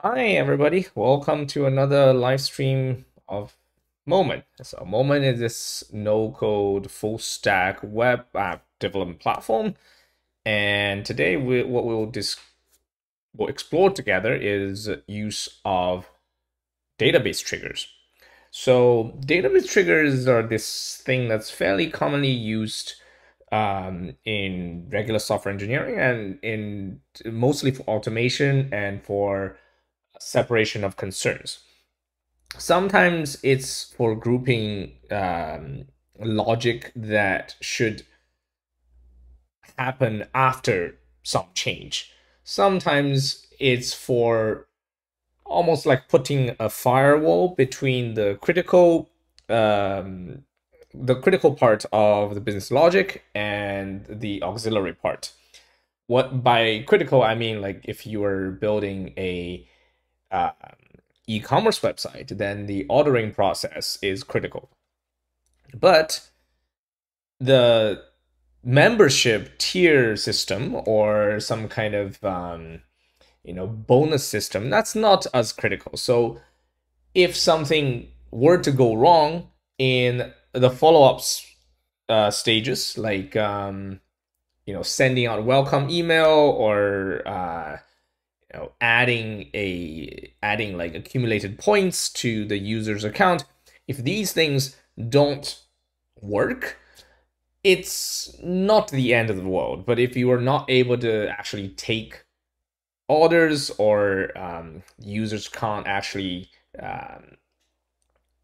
Hi, everybody. Welcome to another live stream of Moment. So, Moment is this no-code, full-stack web app development platform. And today, what we'll explore together is use of database triggers. So, database triggers are this thing that's fairly commonly used in regular software engineering and in mostly for automation and for separation of concerns. Sometimes it's for grouping logic that should happen after some change. Sometimes it's for almost like putting a firewall between the critical part of the business logic and the auxiliary part. What by critical I mean, like if you are building a uh, e-commerce website, then the ordering process is critical. But the membership tier system or some kind of bonus system, that's not as critical. So if something were to go wrong in the follow-ups stages, like sending out welcome email or adding like accumulated points to the user's account, if these things don't work, it's not the end of the world. But if you are not able to actually take orders or users can't actually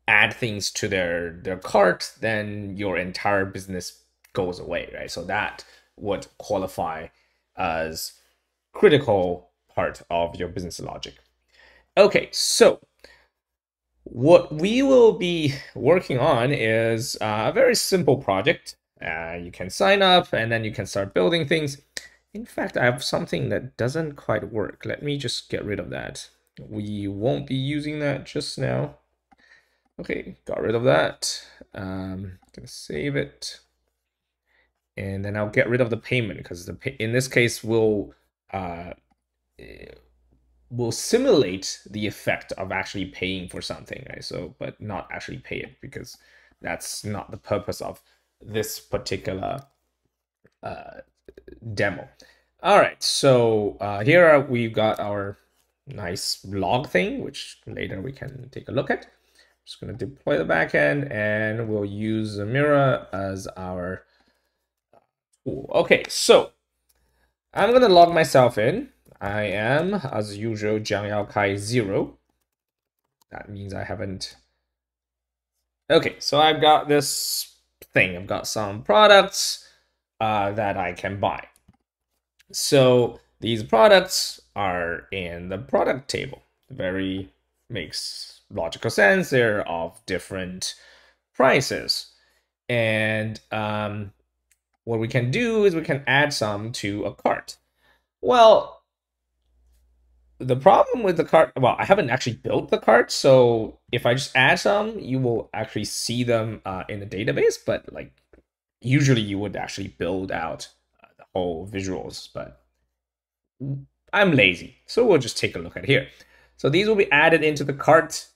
add things to their cart, then your entire business goes away, right? So that would qualify as critical part of your business logic. Okay, so what we will be working on is a very simple project. You can sign up and then you can start building things. In fact, I have something that doesn't quite work. Let me just get rid of that. We won't be using that just now. Okay, got rid of that. Gonna save it. And then I'll get rid of the payment because in this case uh, will simulate the effect of actually paying for something, right? So, but not actually pay it because that's not the purpose of this particular uh, demo. All right, so we've got our nice log thing, which later we can take a look at. Just going to deploy the backend, and we'll use Zamira as our tool. Okay, so I'm going to log myself in. I am, as usual, Jiang Kai 0. That means I haven't. Okay, so I've got this thing. I've got some products that I can buy. So these products are in the product table. Very makes logical sense. They're of different prices. And what we can do is we can add some to a cart. Well, the problem with the cart, well, I haven't actually built the cart, so if I just add some, you will actually see them in the database, but like usually you would actually build out the whole visuals, but I'm lazy, so we'll just take a look at here. So these will be added into the cart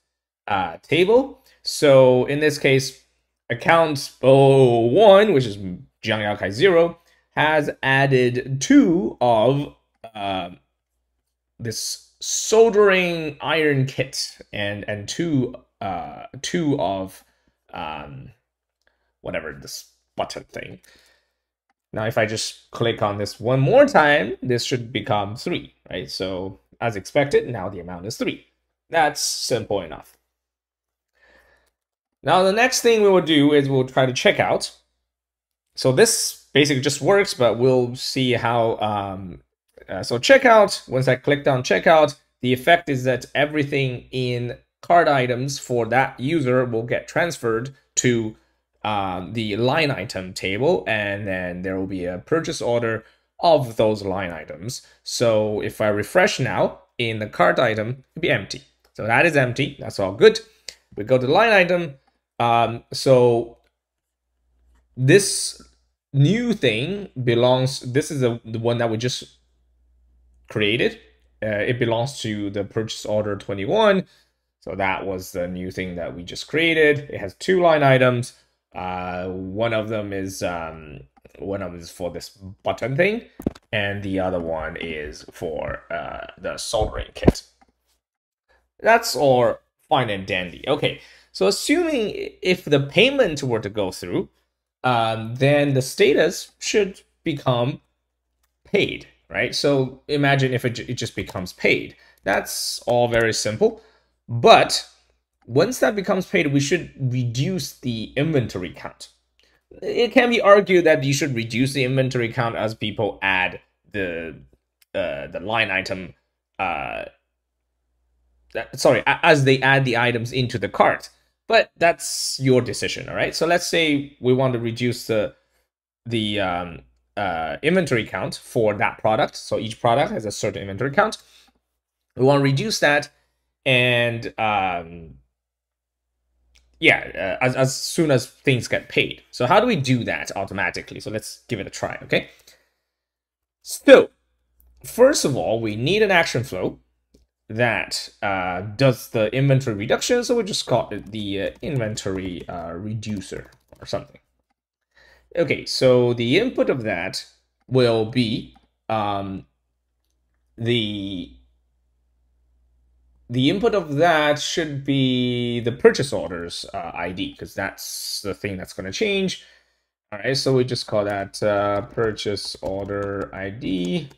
table. So in this case, account 01, which is Jiang Yaokai 0, has added 2 of this soldering iron kit and two of whatever this button thing. Now, if I just click on this one more time, this should become 3, right? So as expected, now the amount is 3. That's simple enough. Now, the next thing we will do is we'll try to check out. So this basically just works, but we'll see how. So checkout, once I clicked on checkout, the effect is that everything in cart items for that user will get transferred to the line item table, and then there will be a purchase order of those line items. So if I refresh now, in the cart item, it'll be empty. So that is empty. That's all good. We go to the line item. So this new thing belongs, this is the one that we just created. it belongs to the purchase order 21. So that was the new thing that we just created. It has two line items. One of them is for this button thing, and the other one is for the soldering kit. That's all fine and dandy. Okay, so assuming if the payment were to go through, then the status should become paid, right? So imagine if it just becomes paid. That's all very simple. But once that becomes paid, we should reduce the inventory count. It can be argued that you should reduce the inventory count as people add the line item. As they add the items into the cart. But that's your decision, all right? So let's say we want to reduce the inventory count for that product. So each product has a certain inventory count. We want to reduce that, and as soon as things get paid. So how do we do that automatically? So let's give it a try, okay? So first of all, we need an action flow that does the inventory reduction. So we just call it the inventory reducer or something. Okay, so the input of that will be the input of that should be the purchase orders ID, because that's the thing that's going to change. All right, so we just call that purchase order ID.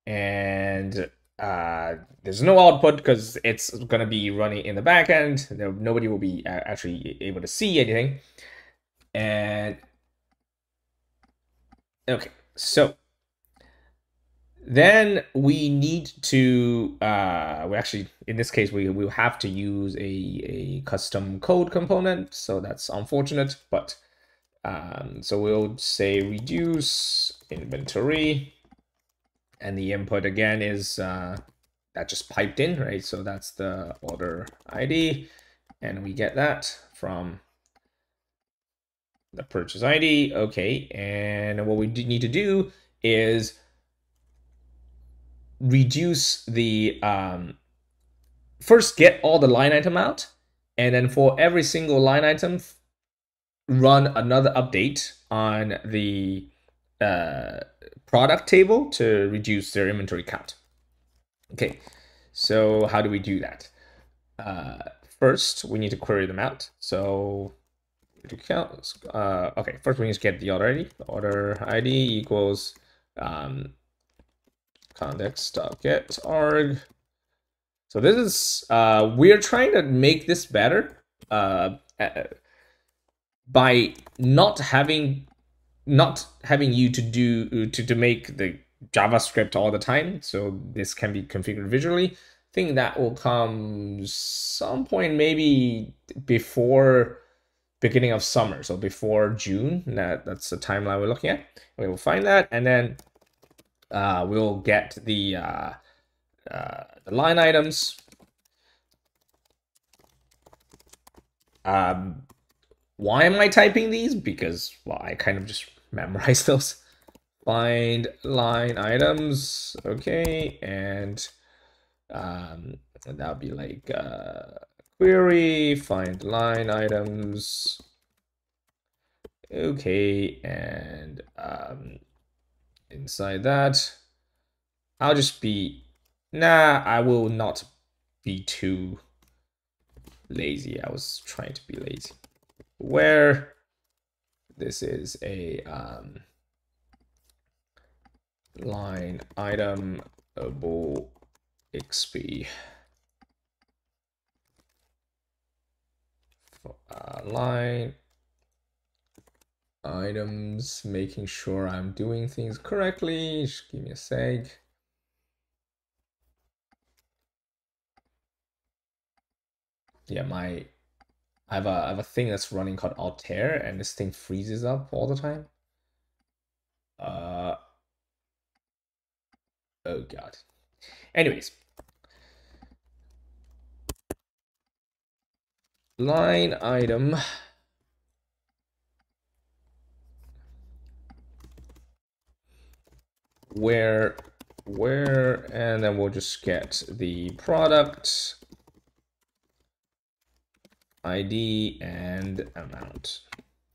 And there's no output because it's going to be running in the back end. Nobody will be actually able to see anything. And okay, so then we need to we actually, in this case, we will have to use a custom code component, so that's unfortunate. But so we'll say reduce inventory, and the input again is that just piped in, right? So that's the order ID, and we get that from the purchase ID. Okay, and what we need to do is reduce the first get all the line item out, and then for every single line item, run another update on the product table to reduce their inventory count. Okay, so how do we do that? First, we need to query them out. So to count, okay, first we need to get the order ID. The order ID equals context.getArg. So this is we're trying to make this better by not having you to do to make the JavaScript all the time. So this can be configured visually. I think that will come some point, maybe before beginning of summer, so before June. That's the timeline we're looking at. We will find that, and then we'll get the line items. Why am I typing these? Because, well, I kind of just memorized those. Find line items, okay, and that'll be like query find line items, okay, and inside that, I'll just be, I will not be too lazy. I was trying to be lazy. Where this is a line item able XP line items, making sure I'm doing things correctly. Just give me a sec. Yeah, I have a thing that's running called Altair, and this thing freezes up all the time. Oh god. Anyways, line item where an then we'll just get the product ID and amount.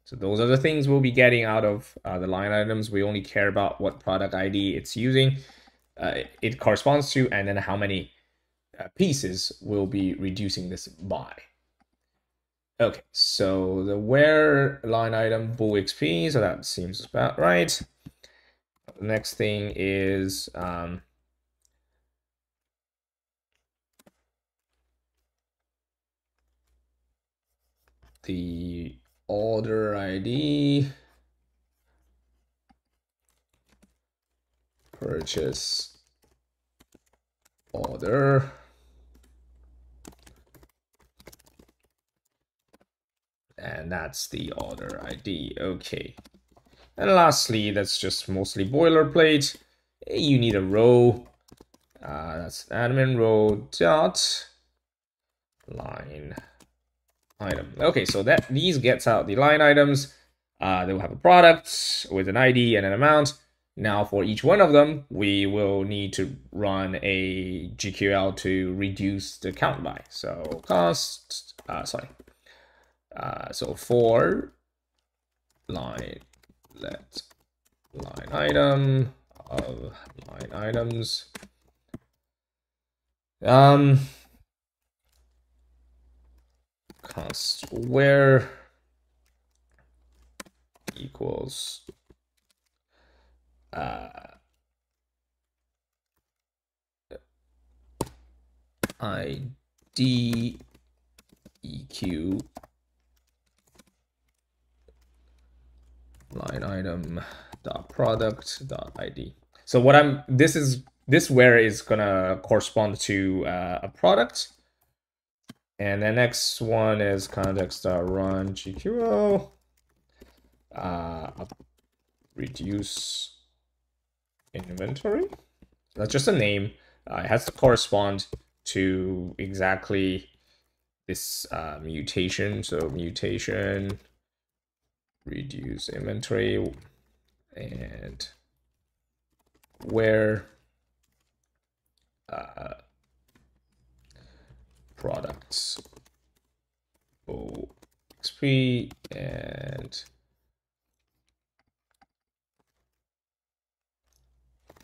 So those are the things we'll be getting out of the line items. We only care about what product ID it's using, it corresponds to, and then how many pieces we'll be reducing this by. Okay, so the where line item bool XP, so that seems about right. The next thing is the order ID, purchase order, and that's the order ID. Okay. And lastly, that's just mostly boilerplate. You need a row. That's admin row dot line item. Okay, so that these gets out the line items. They will have a product with an ID and an amount. Now for each one of them, we will need to run a GQL to reduce the count by. So cost, so for line item of line items. Const where equals ID EQ line item dot product dot ID. So what this where is gonna correspond to a product, and the next one is context.run GQL reduce inventory. That's just a name. It has to correspond to exactly this mutation. So mutation reduce inventory and where products XP and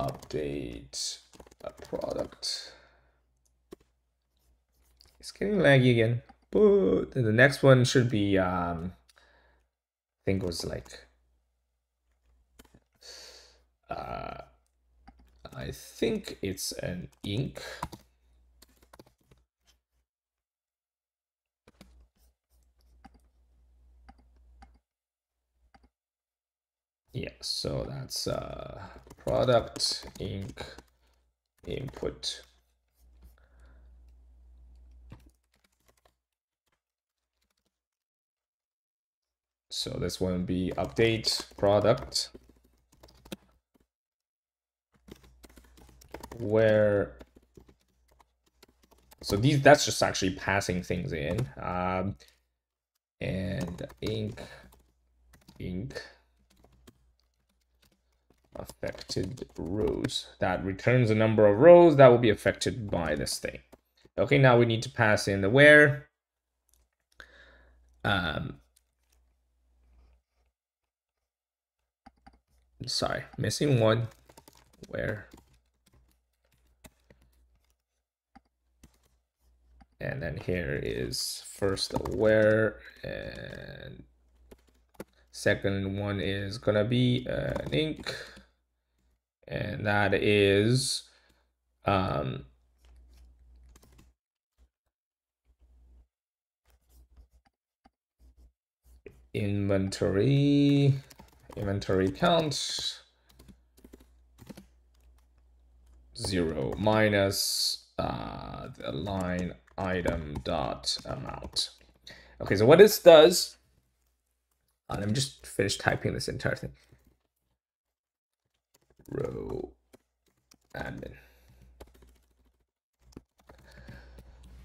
update a product. It's getting laggy again, but the next one should be I think it was like I think it's an ink. Yeah, so that's product ink input. So this one would be update product where, so that's just actually passing things in, and ink affected rows, that returns the number of rows that will be affected by this thing. Okay, now we need to pass in the where. Sorry, missing one. Where? And then here is first the where, and second one is gonna be an ink, and that is inventory count 0 minus the line item dot amount. Okay, so what this does, let me just finish typing this entire thing. Row admin.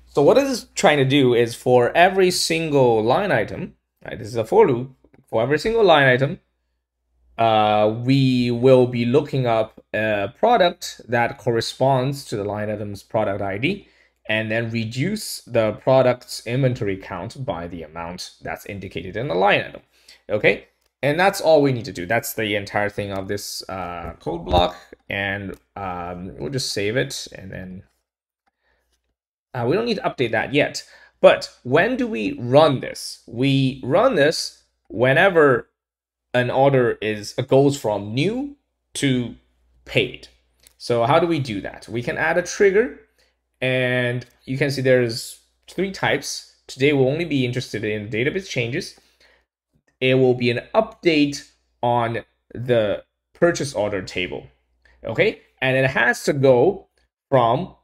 So what it is trying to do is for every single line item, right? This is a for loop. For every single line item, we will be looking up a product that corresponds to the line item's product ID and then reduce the product's inventory count by the amount that's indicated in the line item. Okay, and that's all we need to do. That's the entire thing of this code block, and we'll just save it, and then we don't need to update that yet. But when do we run this? We run this whenever an order goes from new to paid. So how do we do that? We can add a trigger, and you can see there's 3 types. Today we'll only be interested in database changes. It will be an update on the purchase order table. Okay, and it has to go from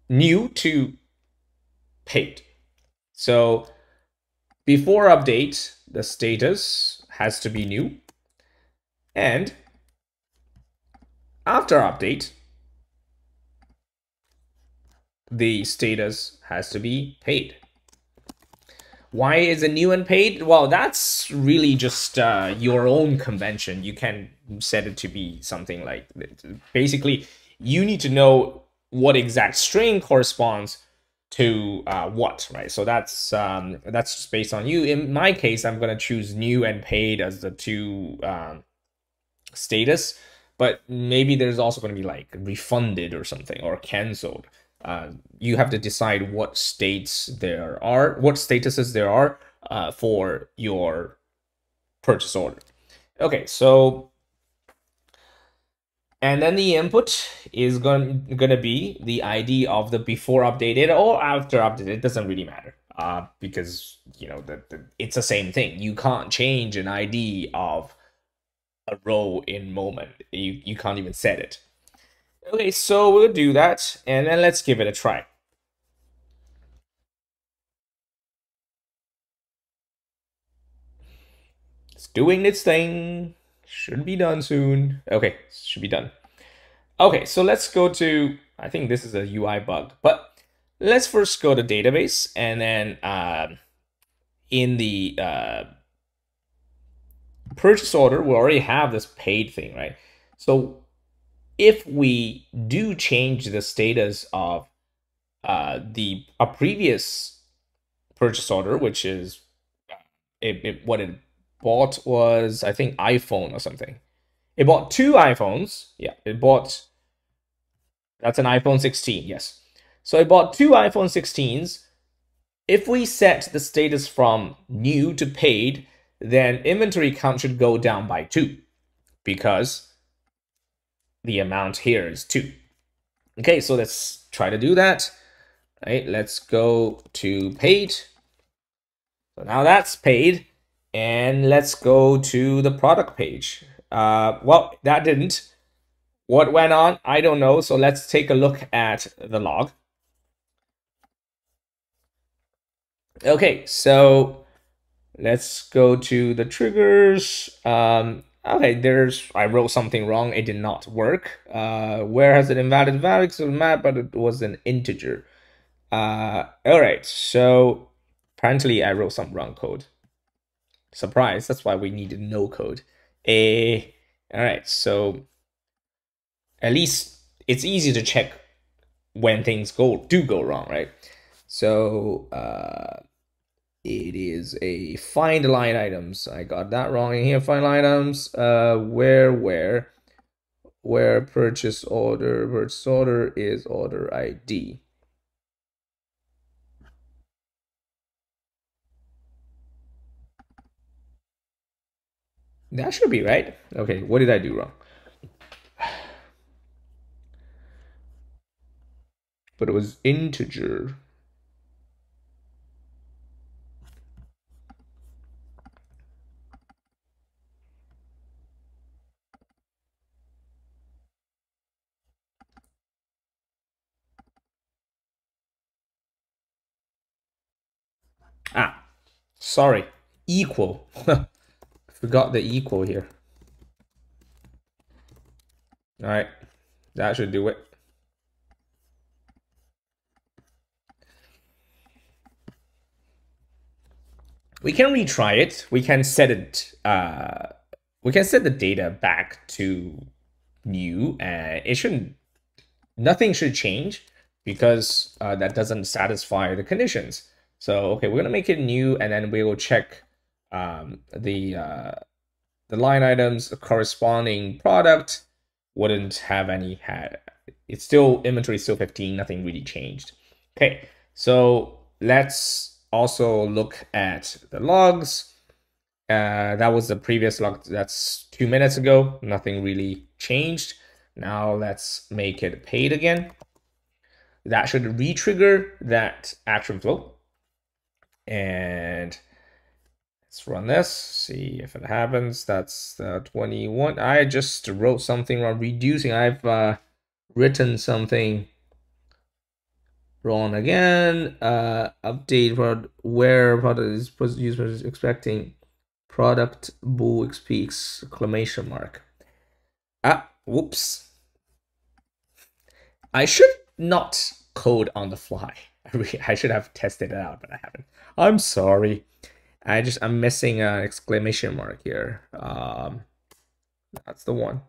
new to paid. So before update, the status has to be new, and after update, the status has to be paid. Why is it new and paid? Well, that's really just your own convention. You can set it to be something like, basically, you need to know what exact string corresponds to what, right? So that's just based on you. In my case, I'm going to choose new and paid as the 2 status, but maybe there's also going to be like refunded or something, or canceled. You have to decide what statuses there are for your purchase order. Okay, so, and then the input is gonna be the ID of the before updated or after updated. It doesn't really matter, because you know it's the same thing. You can't change an ID of a row in Moment. You can't even set it. Okay, so we'll do that, and then let's give it a try. It's doing its thing. Should be done soon. Okay, should be done. Okay, so let's go to, I think this is a UI bug, but let's first go to database, and then in the purchase order, we already have this paid thing, right? So if we do change the status of a previous purchase order, which is what it bought was, I think, iPhone or something. It bought 2 iPhones. Yeah, that's an iPhone 16, yes. So it bought 2 iPhone 16s. If we set the status from new to paid, then inventory count should go down by 2, because the amount here is 2. Okay, so let's try to do that. Right, let's go to paid. So now that's paid, and let's go to the product page. Well, that didn't. What went on? I don't know. So let's take a look at the log. Okay, so let's go to the triggers. Okay, I wrote something wrong. It did not work. Where has an invalid value? So map, but it was an integer. All right, so apparently I wrote some wrong code. Surprise, that's why we needed no code. All right, so at least it's easy to check when things do go wrong, right? So it is a find line items. I got that wrong in here. Find line items. Where purchase order is order ID. That should be right. Okay, what did I do wrong? But it was integer. Ah, sorry. Equal. Forgot the equal here. All right, that should do it. we can retry it. We can set it. We can set the data back to new, and it shouldn't. Nothing should change because that doesn't satisfy the conditions. So okay, we're gonna make it new, and then we will check the line items. The corresponding product wouldn't have any had. It's still inventory is still 15. Nothing really changed. Okay, so let's also look at the logs. That was the previous log. That's 2 minutes ago. Nothing really changed. Now let's make it paid again. That should re-trigger that action flow. And let's run this, see if it happens. That's 21. I just wrote something wrong, reducing. I've written something wrong again. Update for where product is user is expecting product bool XP exclamation mark. Whoops. I should not code on the fly. I should have tested it out, but I haven't. I'm sorry. I'm missing an exclamation mark here. That's the one.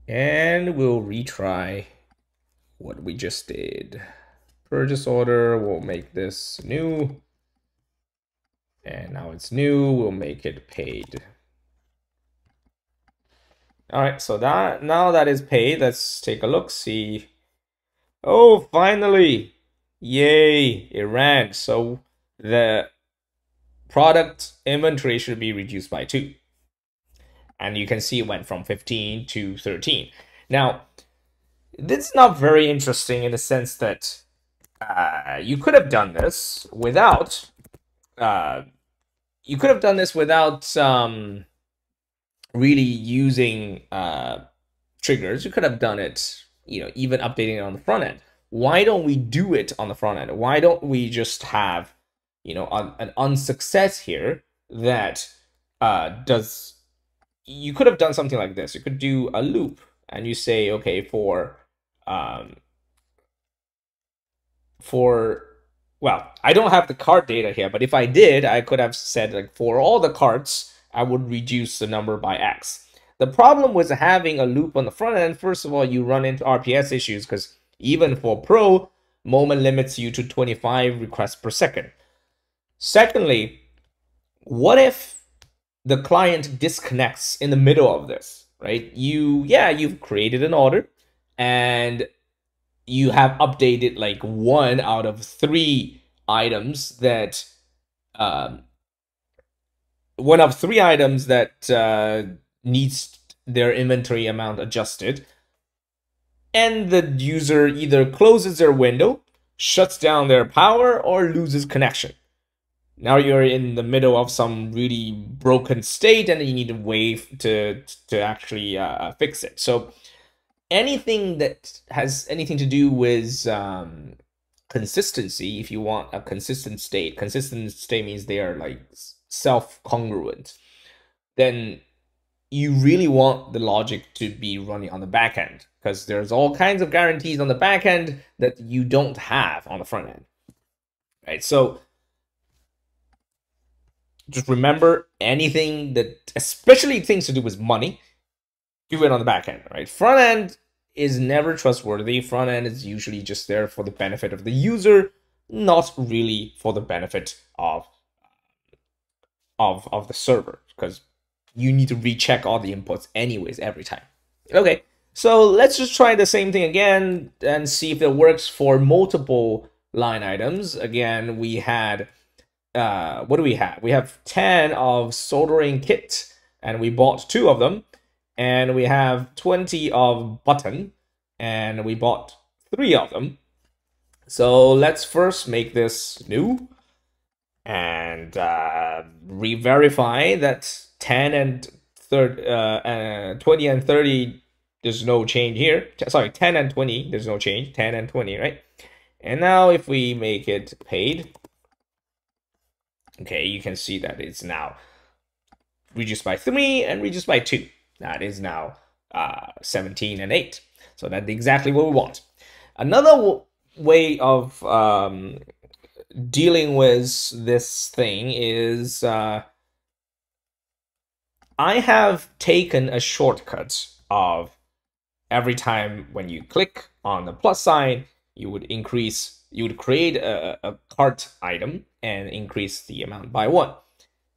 And we'll retry what we just did. Purchase order, we'll make this new. And now it's new, we'll make it paid. All right, so now that is paid, let's take a look, see. Oh, finally, yay, it ran. So the product inventory should be reduced by 2. And you can see it went from 15 to 13. Now, this is not very interesting in the sense that you could have done this without really using triggers. You could have done it, even updating it on the front end. Why don't we do it on the front end? Why don't we just have, an unsuccess here that does. You could have done something like this. You could do a loop, and you say, okay, well, I don't have the cart data here, but if I did, I could have said, like, for all the carts, I would reduce the number by X. The problem with having a loop on the front end, first of all, you run into RPS issues because even for Pro, Moment limits you to 25 requests per second. Secondly, what if the client disconnects in the middle of this, right? You've created an order and you have updated like 1 out of 3 items that needs their inventory amount adjusted, and the user either closes their window, shuts down their power, or loses connection. Now you're in the middle of some really broken state, and you need a way to actually fix it. So anything that has anything to do with consistency, if you want a consistent state means they are like self-congruent, then you really want the logic to be running on the back end, because there's all kinds of guarantees on the back end that you don't have on the front end, right? So just remember, anything that, especially things to do with money, do it on the back end, right? Front end is never trustworthy. Front end is usually just there for the benefit of the user, not really for the benefit of the server, because you need to recheck all the inputs anyways every time. Okay, so let's just try the same thing again and see if it works for multiple line items. Again, we had what do we have? We have 10 of soldering kit, and we bought 2 of them. And we have 20 of button, and we bought 3 of them. So let's first make this new and re-verify that 10 and 20 and 30, there's no change here. Sorry, 10 and 20, there's no change. 10 and 20, right? And now if we make it paid, okay, you can see that it's now reduced by 3 and reduced by 2. That is now 17 and 8. So that's exactly what we want. Another way of dealing with this thing is I have taken a shortcut of every time when you click on the plus sign, you would create a cart item and increase the amount by 1.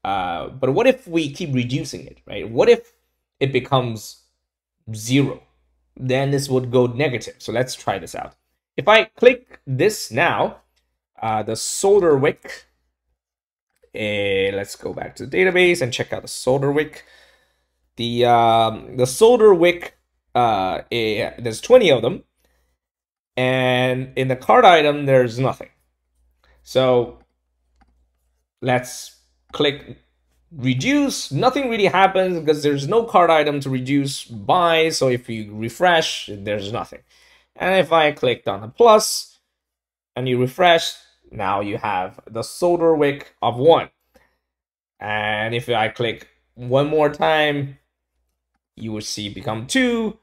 But what if we keep reducing it, right? What if it becomes 0? Then this would go negative. So let's try this out. If I click this now, the solder wick, let's go back to the database and check out the solder wick. The solder wick, there's 20 of them, and in the cart item there's nothing. So let's click reduce. Nothing really happens because there's no cart item to reduce by. So if you refresh, there's nothing. And if I clicked on the plus and you refresh, now you have the solder wick of 1. And if I click one more time, you will see become 2.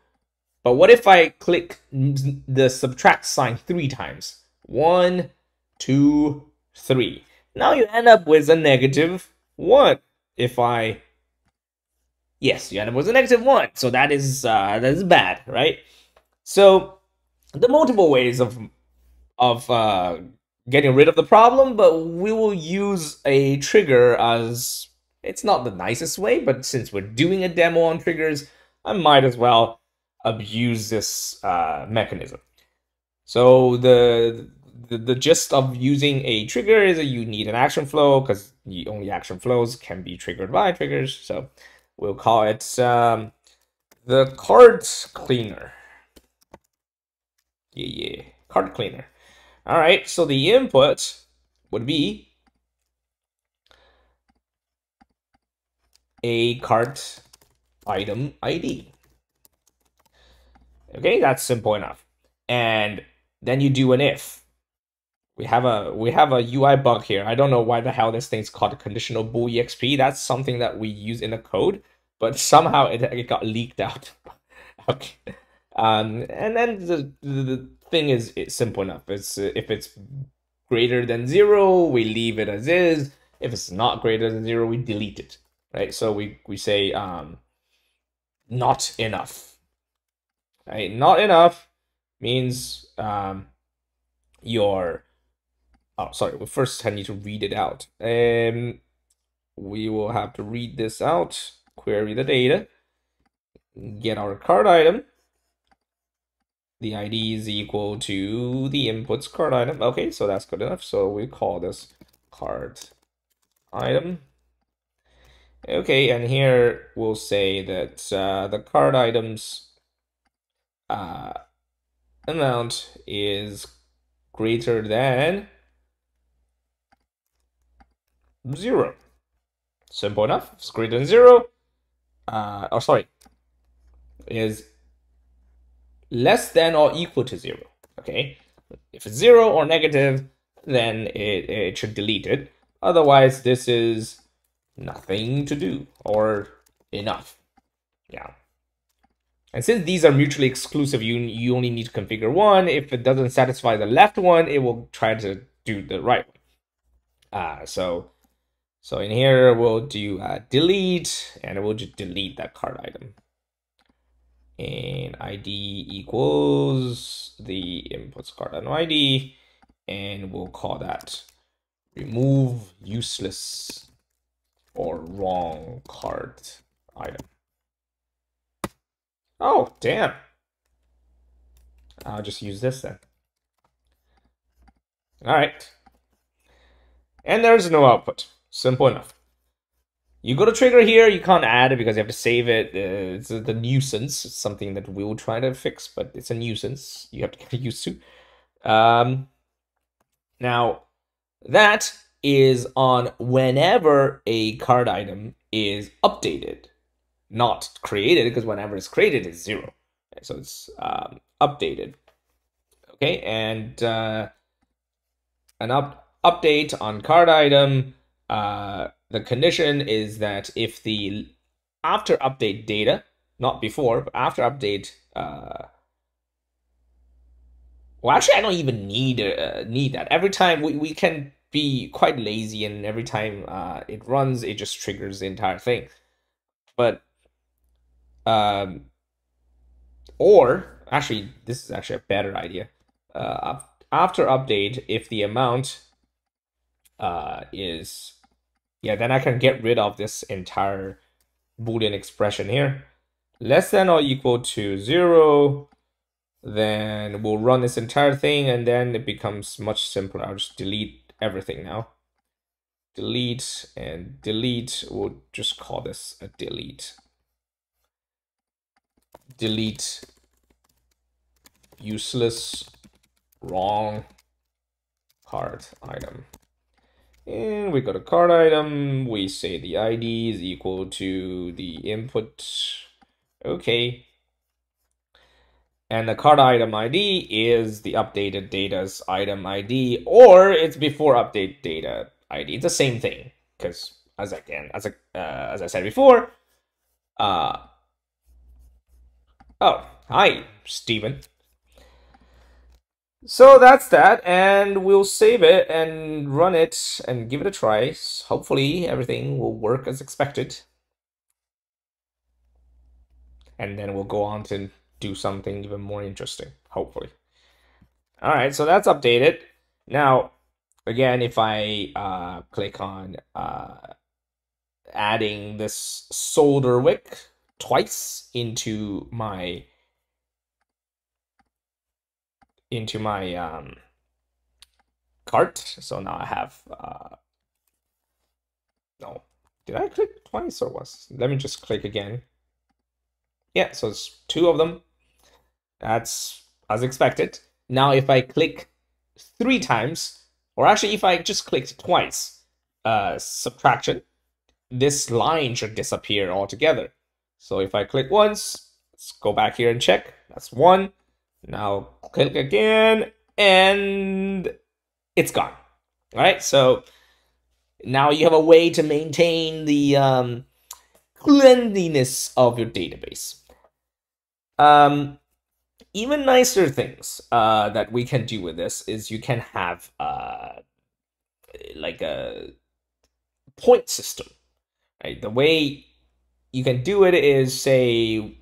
But what if I click the subtract sign 3 times? 1, 2, 3. Now you end up with a negative 1. If I, yes, you end up with a negative 1. So that is bad, right? So the multiple ways of getting rid of the problem, but we will use a trigger as it's not the nicest way, but since we're doing a demo on triggers, I might as well abuse this mechanism. So the gist of using a trigger is that you need an action flow, because only action flows can be triggered by triggers. So we'll call it the cart cleaner. Yeah, cart cleaner. All right, so the input would be a cart item ID. Okay, that's simple enough. And then you do an if. We have a UI bug here. I don't know why the hell this thing's called conditional bool exp. That's something that we use in the code, but somehow it got leaked out. Okay. And then the thing is it's simple enough. It's if it's greater than 0, we leave it as is. If it's not greater than 0, we delete it. Right? So we say not enough. Right? Not enough means your sorry, well, first I need to read it out. We will have to read this out, query the data, get our cart item. The ID is equal to the inputs cart item. Okay, so that's good enough. So we call this cart item. Okay, and here we'll say that the cart item's amount is greater than 0. Simple enough. If it's greater than 0, is less than or equal to 0. Okay, if it's 0 or negative, then it should delete it. Otherwise, this is nothing to do or enough. Yeah. And since these are mutually exclusive, you only need to configure one. If it doesn't satisfy the left one, it will try to do the right one. So in here we'll do delete, and we'll just delete that cart item. And ID equals the inputs cart item ID, and we'll call that remove useless or wrong cart item. Oh, damn. I'll just use this then. All right. And there's no output. Simple enough. You go to trigger here, you can't add it because you have to save it. It's the nuisance. It's something that we'll try to fix, but it's a nuisance. You have to get used to. Now, that is on whenever a cart item is updated, not created, because whenever it's created, it's 0. So it's updated. Okay, and an update on cart item the condition is that if the after update data, not before, but after update, well, actually, I don't even need that. Every time we can be quite lazy, and every time it runs, it just triggers the entire thing. But or actually, this is actually a better idea. After update, if the amount is, yeah, then I can get rid of this entire Boolean expression here. Less than or equal to 0, then we'll run this entire thing, and then it becomes much simpler. I'll just delete everything now. Delete and delete. We'll just call this a delete. Delete useless wrong card item. And we go to card item. We say the ID is equal to the input. Okay. And the card item ID is the updated data's item ID, or it's before update data ID. It's the same thing, because as I said before, oh, hi, Steven. So that's that, and we'll save it and run it and give it a try. Hopefully everything will work as expected. And then we'll go on to do something even more interesting, hopefully. All right, so that's updated. Now, again, if I click on adding this solder wick twice into my cart, so now I have no, did I click twice or was? Let me just click again. Yeah, so it's 2 of them. That's as expected. Now if I click 3 times, or actually if I just clicked twice, subtraction, this line should disappear altogether. So if I click once, let's go back here and check. That's 1. Now click again, and it's gone. All right, so now you have a way to maintain the cleanliness of your database. Even nicer things that we can do with this is you can have like a point system, right? The way you can do it is, say,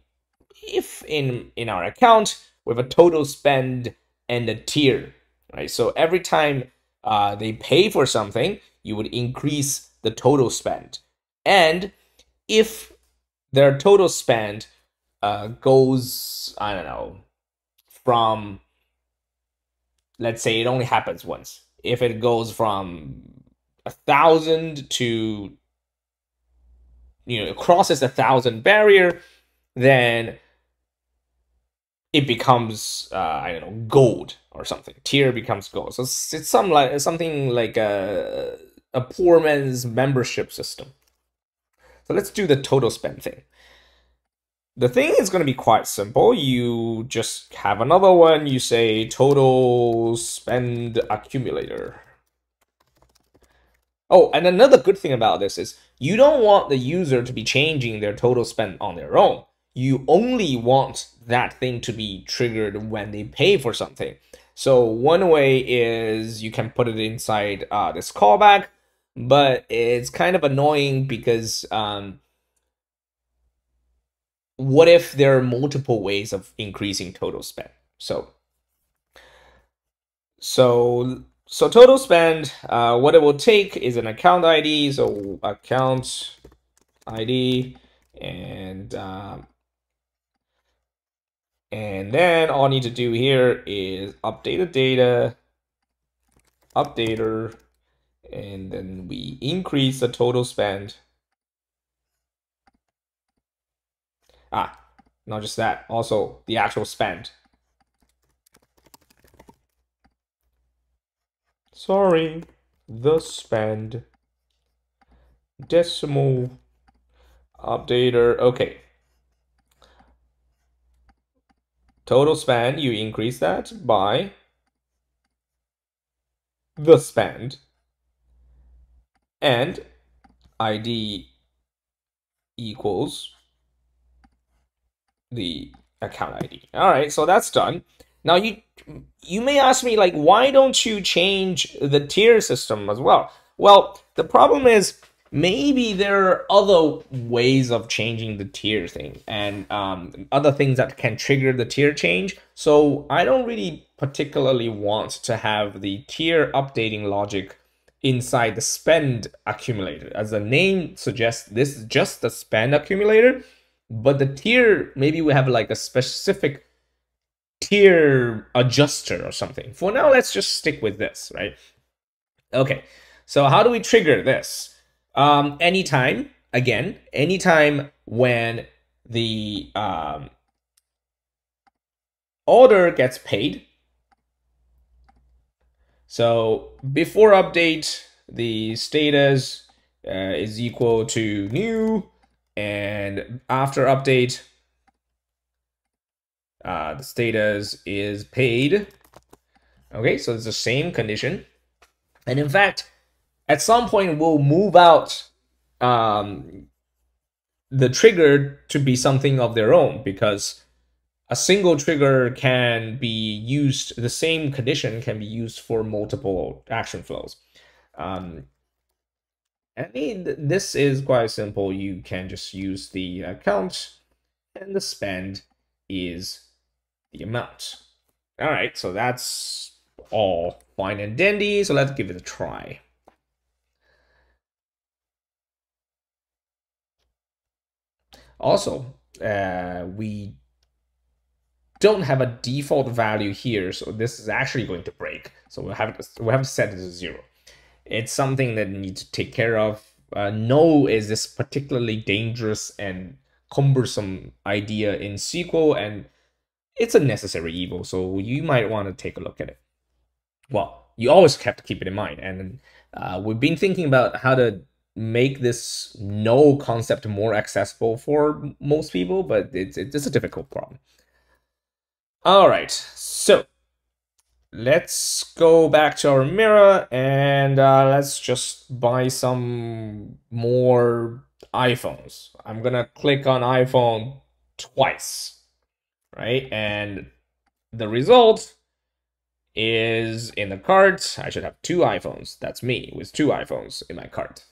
if in our account we have a total spend and a tier, right? So every time they pay for something, you would increase the total spend. And if their total spend goes, I don't know, from, let's say it only happens once. If it goes from 1,000 to, it crosses the 1,000 barrier, then it becomes, I don't know, gold or something. Tier becomes gold. So it's something like a poor man's membership system. So let's do the total spend thing. The thing is going to be quite simple. You just have another one. You say total spend accumulator. Oh, and another good thing about this is you don't want the user to be changing their total spend on their own. You only want that thing to be triggered when they pay for something. So one way is you can put it inside this callback, but it's kind of annoying because what if there are multiple ways of increasing total spend? So total spend, what it will take is an account ID. So account ID, and then all I need to do here is update the data, updater, and then we increase the total spend. Not just that, also the actual spend. Sorry, the spend. Decimal updater. Okay. Total spend, you increase that by the spend. and ID equals the account ID. All right, so that's done. Now you may ask me, like, why don't you change the tier system as well? Well, the problem is maybe there are other ways of changing the tier thing and other things that can trigger the tier change. So I don't really particularly want to have the tier updating logic inside the spend accumulator. As the name suggests, this is just the spend accumulator, but the tier, maybe we have like a specific tier adjuster or something. For now, let's just stick with this, right? Okay, so how do we trigger this? Anytime when the order gets paid. So before update, the status is equal to new, and after update, the status is paid. Okay, so it's the same condition. And in fact, at some point, we'll move out the trigger to be something of their own, because a single trigger can be used, the same condition can be used for multiple action flows. I mean, this is quite simple. You can just use the account, and the spend is the amount. All right, so that's all fine and dandy. So let's give it a try. Also, we don't have a default value here, so this is actually going to break. So we'll have to set it to 0. It's something that you need to take care of. No is this particularly dangerous and cumbersome idea in SQL, and it's a necessary evil, so you might want to take a look at it. Well, you always have to keep it in mind, and we've been thinking about how to make this no concept more accessible for most people, but it's a difficult problem. All right, so let's go back to our mirror and let's just buy some more iPhones. I'm gonna click on iPhone twice, right? And the result is in the cart. I should have 2 iPhones. That's me with 2 iPhones in my cart.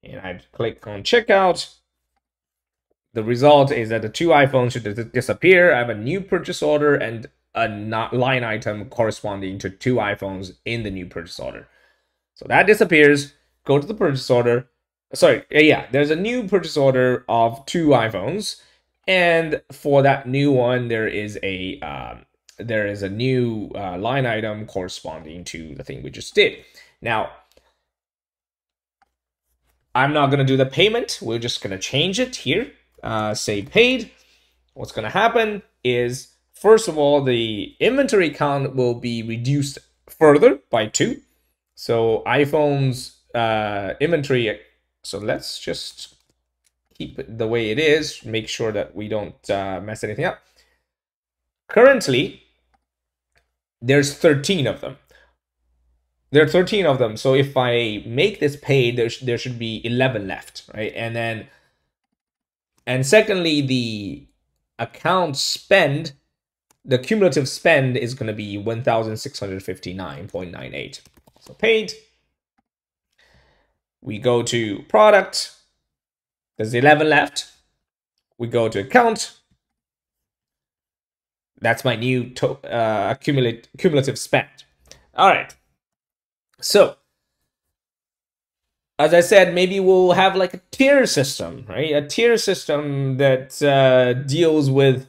And I click on checkout. The result is that the 2 iPhones should disappear. I have a new purchase order and a line item corresponding to 2 iPhones in the new purchase order. So that disappears. Go to the purchase order. Sorry, yeah, there's a new purchase order of 2 iPhones, and for that new one, there is a new line item corresponding to the thing we just did. Now, I'm not gonna do the payment. We're just gonna change it here. Say paid. What's gonna happen is, first of all, the inventory count will be reduced further by 2. So iPhone's inventory. So let's just keep it the way it is. Make sure that we don't mess anything up. Currently, there's 13 of them. There are 13 of them. So if I make this paid, there should be 11 left, right? And secondly, the account spend, the cumulative spend is going to be 1,659.98. So paid. We go to product. There's 11 left. We go to account. That's my new cumulative spend. All right. So, as I said, maybe we'll have like a tier system, right? A tier system that deals with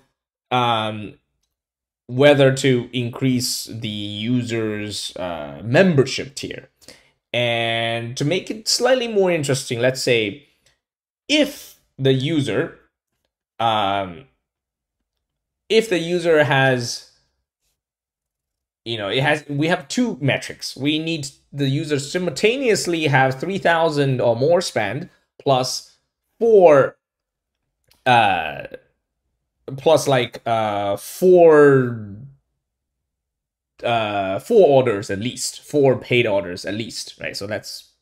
whether to increase the user's membership tier. And to make it slightly more interesting, let's say if the user has, we have 2 metrics. We need the user simultaneously have 3,000 or more spend plus 4 4 orders at least, 4 paid orders at least, right? So let's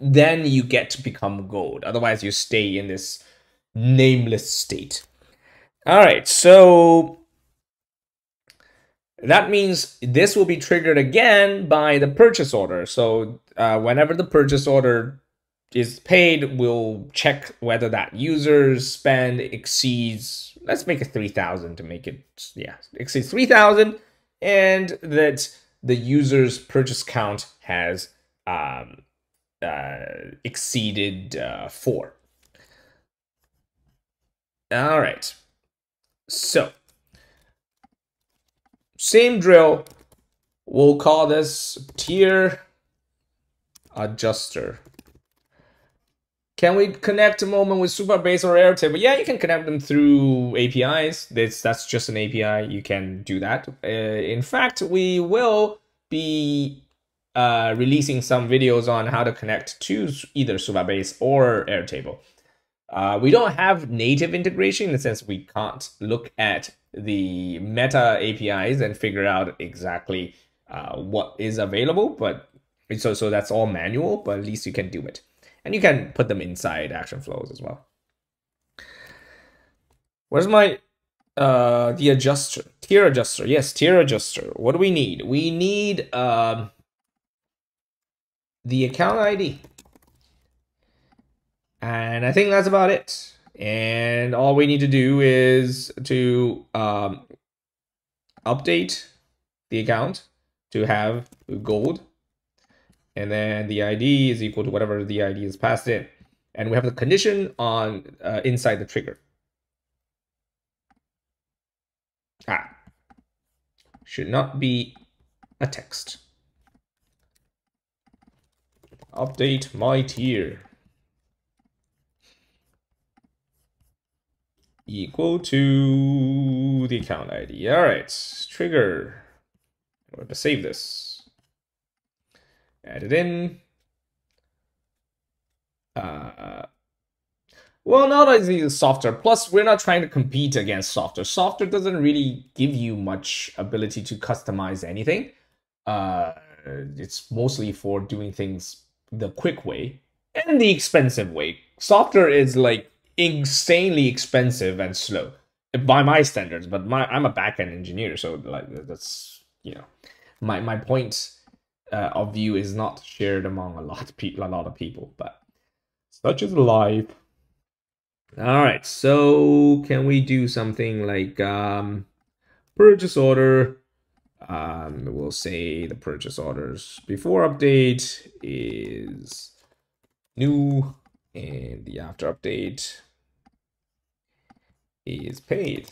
then you get to become gold. Otherwise, you stay in this nameless state. All right, so that means this will be triggered again by the purchase order. So whenever the purchase order is paid, we'll check whether that user's spend exceeds, let's make it 3,000 to make it, yeah, exceeds 3,000, and that the user's purchase count has exceeded 4. All right, so same drill, we'll call this tier adjuster. Can we connect a Moment with Supabase or Airtable? Yeah, you can connect them through APIs. That's just an API. You can do that. In fact, we will be releasing some videos on how to connect to either Supabase or Airtable. We don't have native integration in the sense we can't look at the meta APIs and figure out exactly what is available, but so that's all manual, but at least you can do it. And you can put them inside action flows as well. Where's my the adjuster? Tier adjuster. Yes, tier adjuster. What do we need? We need the account ID. And I think that's about it. And all we need to do is to update the account to have gold. And then the ID is equal to whatever the ID is passed in. And we have the condition on inside the trigger. Should not be a text. Update my tier. Equal to the account ID. All right, trigger. I'm going to save this. Add it in. Well, not as easy as Software. Plus, we're not trying to compete against Software. Software doesn't really give you much ability to customize anything. It's mostly for doing things the quick way and the expensive way. Software is like insanely expensive and slow by my standards, but I'm a backend engineer, so like that's, you know, my point of view is not shared among a lot of people, but such is life. All right, so can we do something like purchase order? We'll say the purchase orders before update is new, and the after update is paid.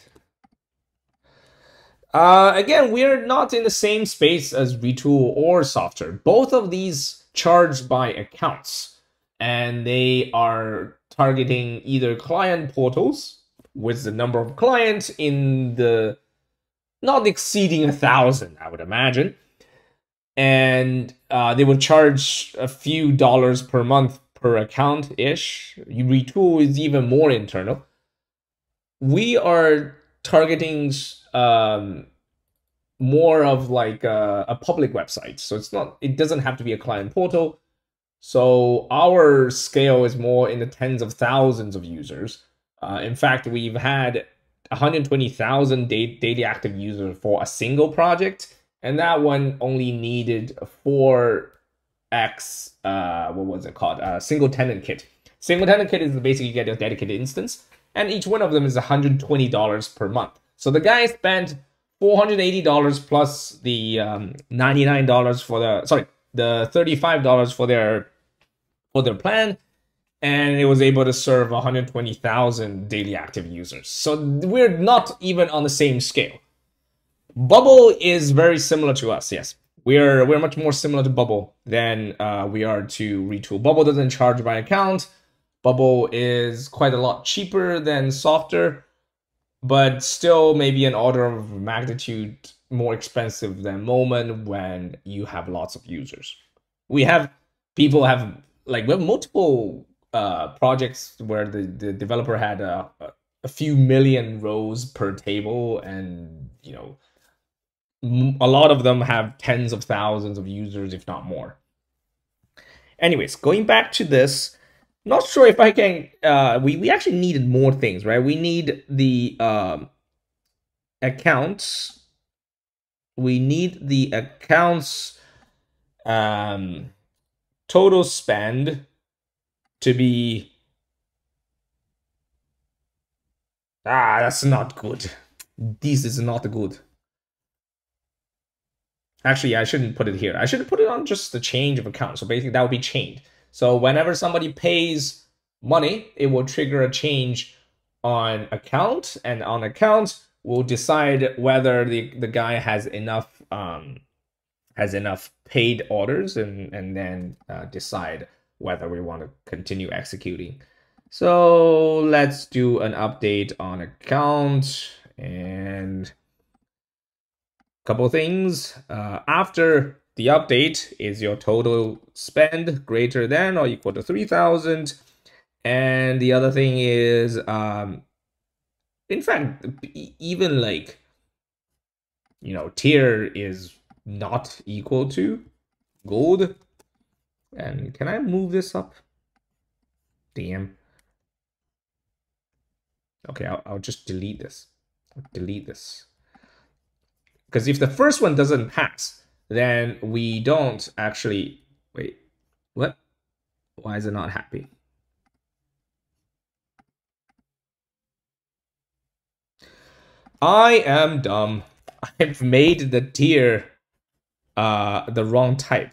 Again, we're not in the same space as Retool or Software. Both of these charge by accounts, and they are targeting either client portals with the number of clients in the not exceeding 1,000, I would imagine. And they will charge a few dollars per month per account-ish. Retool is even more internal. We are targeting more of like a public website. So it doesn't have to be a client portal. So our scale is more in the tens of thousands of users. In fact, we've had 120,000 daily active users for a single project, and that one only needed 4x, what was it called? Single tenant kit. Single tenant kit is basically you get a dedicated instance, and each one of them is $120 per month. So the guy spent $480 plus the $99 for the $35 for their plan, and it was able to serve 120,000 daily active users. So we're not even on the same scale. Bubble is very similar to us. Yes, we're much more similar to Bubble than we are to Retool. Bubble doesn't charge by account. Bubble is quite a lot cheaper than Software, but still maybe an order of magnitude more expensive than Moment when you have lots of users. We have multiple projects where the developer had a few million rows per table, and you know, a lot of them have tens of thousands of users, if not more. Anyways, going back to this, not sure if I can. We actually needed more things, right? We need the accounts. We need the accounts total spend to be. That's not good. This is not good. Actually, I shouldn't put it here. I should put it on just the change of account. So basically, that would be chained. So whenever somebody pays money, it will trigger a change on account, and on account, we'll decide whether the guy has enough paid orders, and then decide whether we want to continue executing. So let's do an update on account and couple things. After the update, is your total spend greater than or equal to 3,000? And the other thing is, in fact, even like, tier is not equal to gold. And can I move this up? Damn. Okay, I'll just delete this. Delete this. Because if the first one doesn't pass, then we don't actually... Wait, what? Why is it not happy? I am dumb. I've made the tier the wrong type.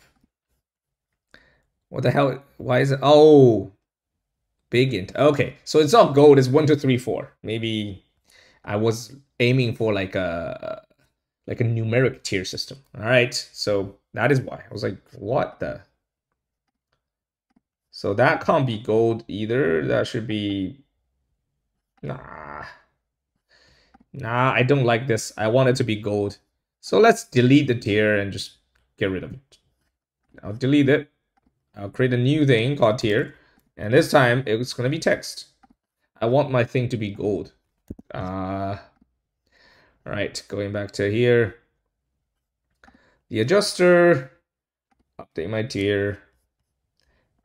What the hell? Why is it? Oh, big int. Okay, so it's not gold. It's 1, 2, 3, 4. Maybe I was aiming for like a numeric tier system. All right, so that is why I was like, what the? So that can't be gold either. That should be... Nah, I don't like this. I want it to be gold. So let's delete the tier and just get rid of it. I'll delete it. I'll create a new thing called tier. And this time it's going to be text. I want my thing to be gold. All right, going back to here. The adjuster. Update my tier.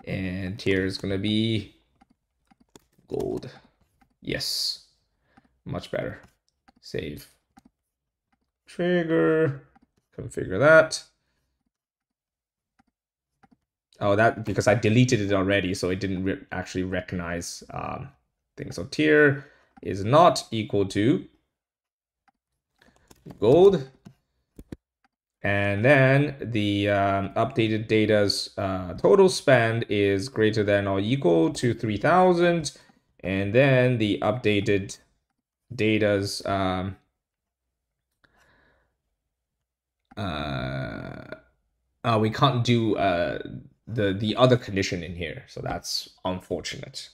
And tier is going to be gold. Yes. Much better. Save. Trigger. Configure that. Oh, that because I deleted it already, so it didn't actually recognize things. So tier is not equal to gold. And then the updated data's total spend is greater than or equal to 3,000. And then the updated data's we can't do the other condition in here, so that's unfortunate.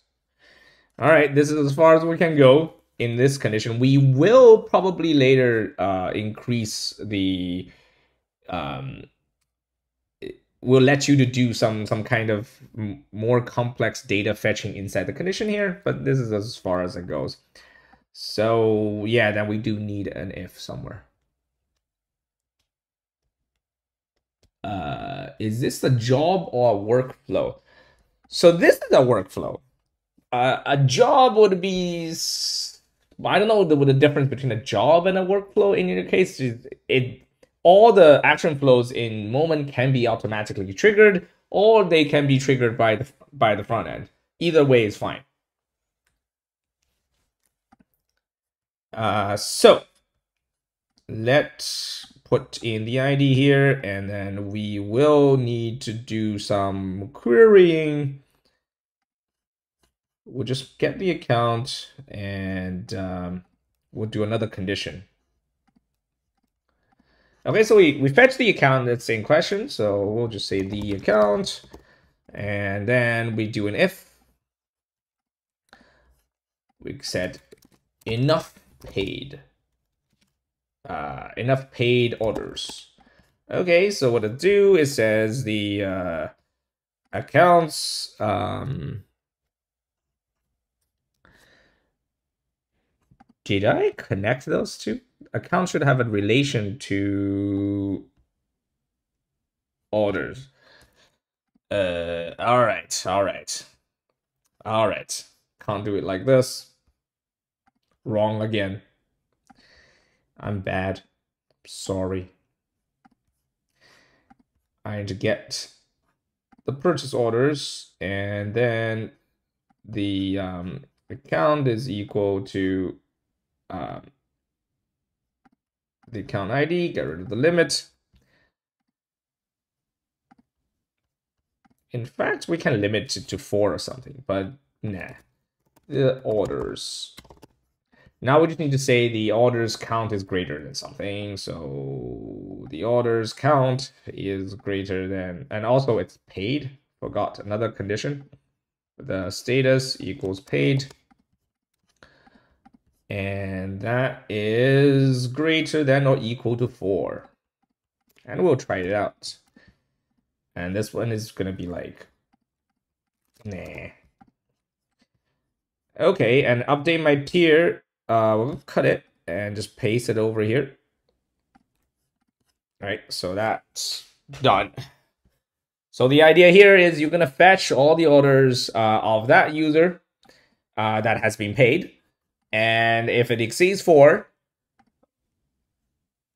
All right, this is as far as we can go in this condition. We will probably later increase the we'll let you to do some kind of more complex data fetching inside the condition here, but this is as far as it goes. So yeah, then we do need an if somewhere. Is this a job or a workflow? So this is a workflow. A job would be... I don't know what the difference between a job and a workflow in your case. All the action flows in Moment can be automatically triggered, or they can be triggered by the front end. Either way is fine. So let's put in the ID here, and then we will need to do some querying. We'll just get the account, and we'll do another condition. Okay, so we fetch the account that's in question, so we'll just say the account, and then we do an if. We said enough paid. Enough paid orders. Okay, so what it do, it says the accounts did I connect those two? Accounts should have a relation to orders. All right, all right, all right. Can't do it like this. Wrong again. I'm bad. Sorry. I need to get the purchase orders, and then the account is equal to the account ID. Get rid of the limit. In fact, we can limit it to 4 or something, but nah. The orders. Now we just need to say the orders count is greater than something. So the orders count is greater than, and also it's paid. Forgot another condition. The status equals paid. And that is greater than or equal to 4. And we'll try it out. And this one is going to be like, nah. Okay, and update my tier. We'll cut it and just paste it over here. All right, so that's done. So the idea here is you're gonna fetch all the orders of that user that has been paid, and if it exceeds 4,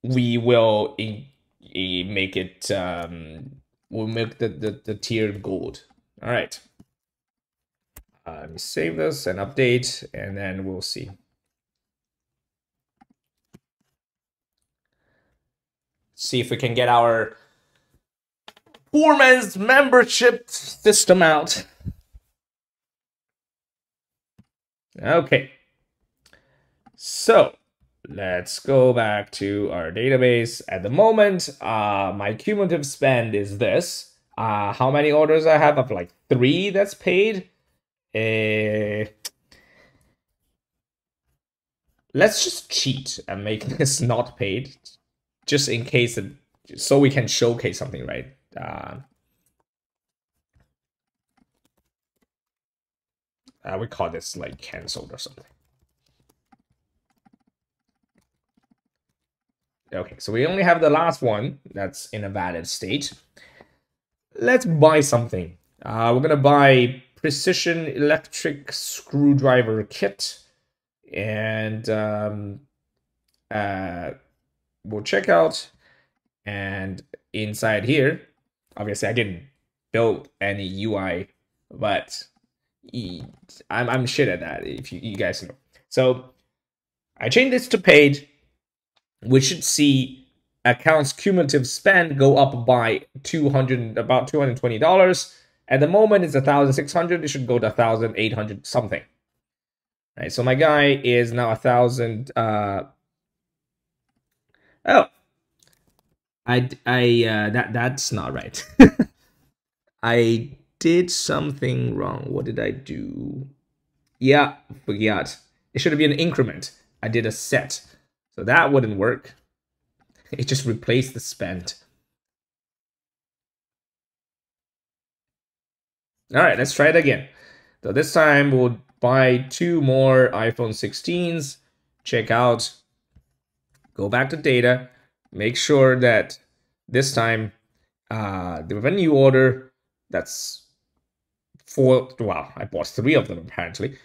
we will make it. We'll make the tier gold. All right. Let me save this and update, and then we'll see. See if we can get our poor man's membership system out. Okay. So let's go back to our database. At the moment, my cumulative spend is this. How many orders I have? Of like 3 that's paid. Let's just cheat and make this not paid, just in case, so we can showcase something, right? We call this like canceled or something. Okay, so we only have the last one that's in a valid state. Let's buy something. We're gonna buy precision electric screwdriver kit, and we'll check out. And inside here, obviously I didn't build any UI, but I'm shit at that, if you guys know. So I changed this to paid. We should see accounts cumulative spend go up by about $220. At the moment it's 1,600. It should go to 1,800 something. Right, so my guy is now 1,000. Oh, that's not right. I did something wrong. What did I do? Yeah, forgot. It should be an increment. I did a set, so that wouldn't work. It just replaced the spend. All right, let's try it again. So this time we'll buy 2 more iPhone 16s. Check out. Go back to data. Make sure that this time the revenue order, that's 4. Wow, I bought 3 of them apparently.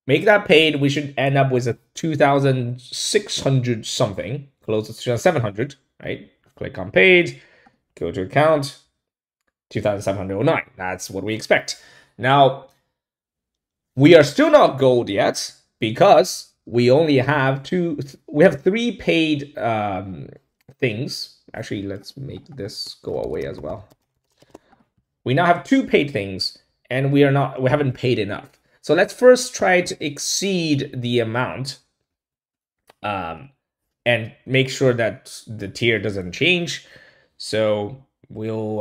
Make that paid. We should end up with a 2,600 something, close to 2,700, right? Click on paid, go to account, 2,709. That's what we expect. Now, we are still not gold yet because we only have 3 paid things. Actually, let's make this go away as well. We now have 2 paid things, and we haven't paid enough. So let's first try to exceed the amount and make sure that the tier doesn't change. So we'll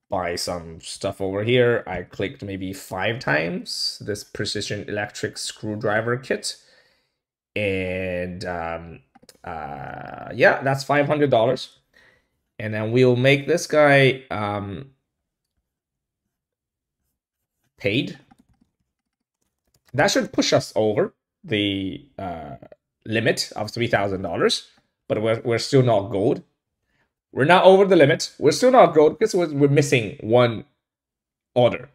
buy some stuff over here. I clicked maybe 5 times this precision electric screwdriver kit. And yeah, that's $500. And then we'll make this guy paid. That should push us over the limit of $3,000, but we're still not gold. We're not over the limit. We're still not gold because we're missing one order.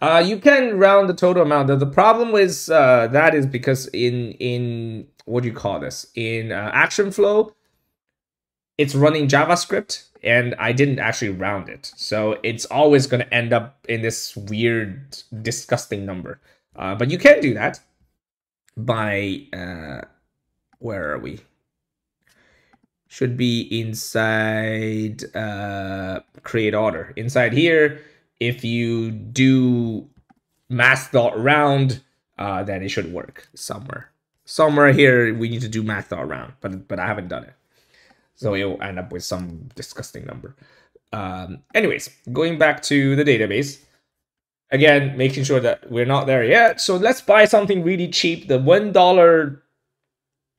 You can round the total amount. The problem with that is because in what do you call this? In action flow, it's running JavaScript, and I didn't actually round it, so it's always going to end up in this weird, disgusting number. But you can do that by where are we? Should be inside create order. Inside here, if you do math.round, then it should work somewhere. Somewhere here we need to do math.round, but I haven't done it. So it'll end up with some disgusting number. Anyways, going back to the database. Again, making sure that we're not there yet. So let's buy something really cheap. The $1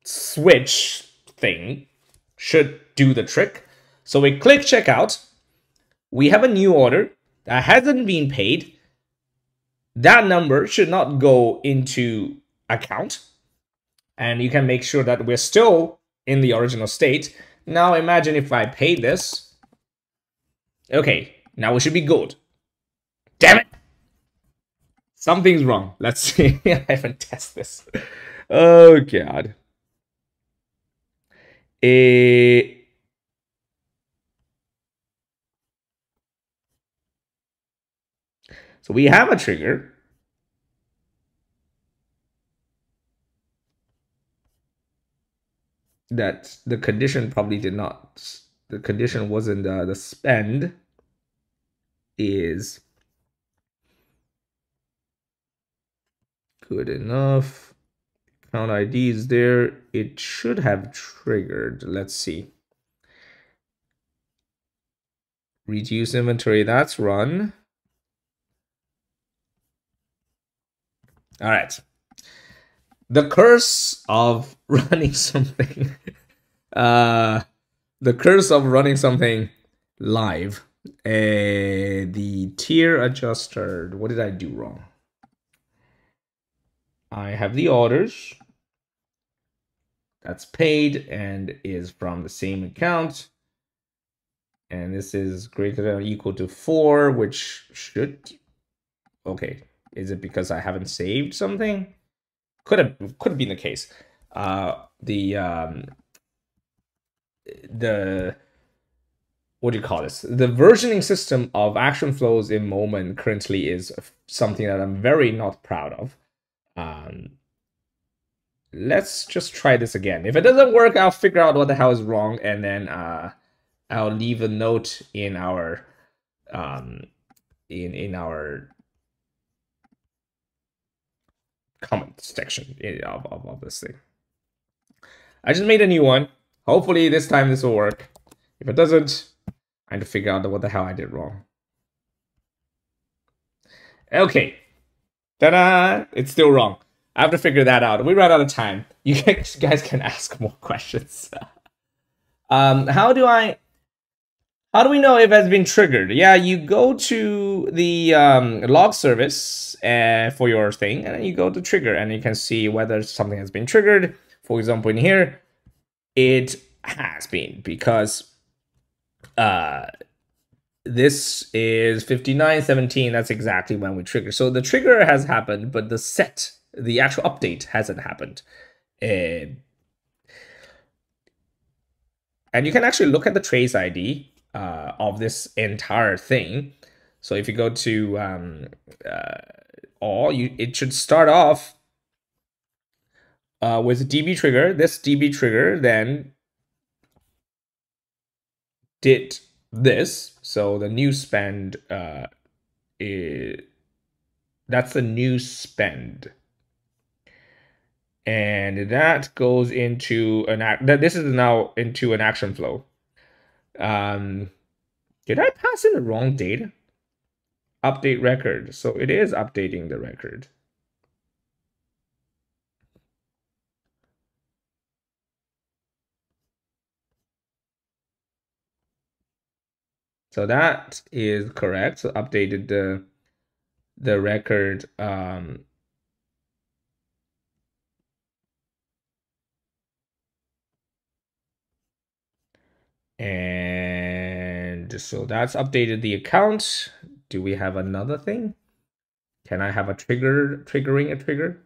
switch thing should do the trick. So we click checkout. We have a new order that hasn't been paid. That number should not go into account. And you can make sure that we're still in the original state. Now imagine if I pay this. Okay, now we should be good. Damn it! Something's wrong. Let's see. I haven't tested this. Oh, God. So we have a trigger. That the condition probably did not. The condition wasn't the spend is good enough. Count ID is there. It should have triggered. Let's see. Reduce inventory. That's run. All right. The curse of running something. The curse of running something live. The tier adjuster. What did I do wrong? I have the orders. That's paid and is from the same account. And this is greater than or equal to 4, which should... Okay. Is it because I haven't saved something? Could have been the case. The what do you call this? The versioning system of action flows in Moment currently is something that I'm very not proud of. Let's just try this again. If it doesn't work, I'll figure out what the hell is wrong, and then I'll leave a note in our in our comment section of this thing. I just made a new one. Hopefully this time this will work. If it doesn't, I have to figure out what the hell I did wrong. Okay. Ta-da! It's still wrong. I have to figure that out. We ran out of time. You guys can ask more questions. How do we know if it has been triggered? Yeah, you go to the log service for your thing, and then you go to trigger, and you can see whether something has been triggered. For example, in here, it has been, because this is 59:17. That's exactly when we trigger. So the trigger has happened, but the actual update hasn't happened. And you can actually look at the trace ID of this entire thing. So if you go to it should start off with a DB trigger. This DB trigger then did this. So the new spend that's the new spend. And that goes into this is now into an action flow. Did I pass in the wrong data? Update record. So it is updating the record. So that is correct. So updated the record. And so that's updated the account. Do we have another thing? Can I have a triggering a trigger?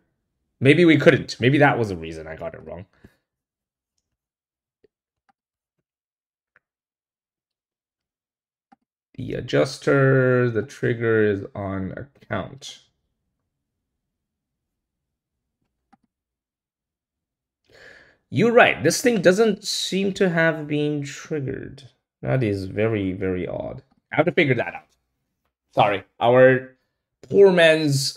Maybe we couldn't. Maybe that was the reason I got it wrong. The adjuster, the trigger is on account. You're right. This thing doesn't seem to have been triggered. That is very, very odd. I have to figure that out. Sorry. Our poor man's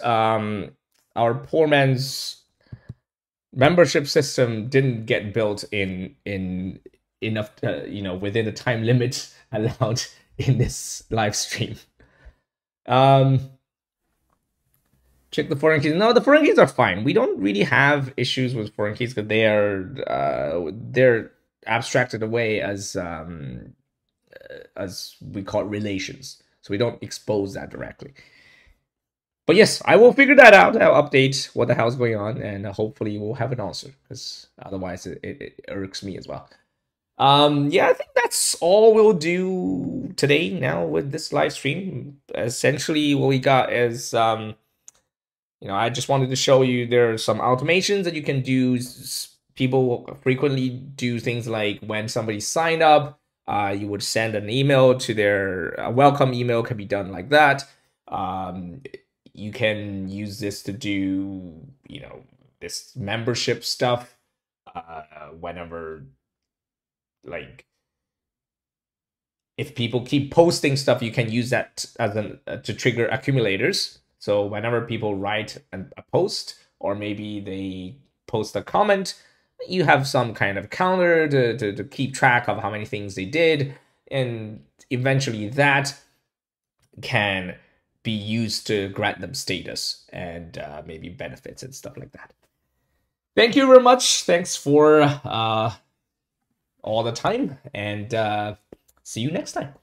membership system didn't get built in enough within the time limit allowed in this live stream. Check the foreign keys. No, the foreign keys are fine. We don't really have issues with foreign keys because they're abstracted away as we call it relations. So we don't expose that directly. But yes, I will figure that out. I'll update what the hell's going on, and hopefully we'll have an answer, because otherwise it irks me as well. Yeah, I think that's all we'll do today now with this live stream. Essentially, what we got is, I just wanted to show you there are some automations that you can do. People frequently do things like when somebody signed up, you would send an email to their welcome email, can be done like that. You can use this to do, this membership stuff whenever, like, if people keep posting stuff, you can use that as to trigger accumulators. So whenever people write a post, or maybe they post a comment, you have some kind of counter to keep track of how many things they did. And eventually that can be used to grant them status and maybe benefits and stuff like that. Thank you very much. Thanks for all the time, and see you next time.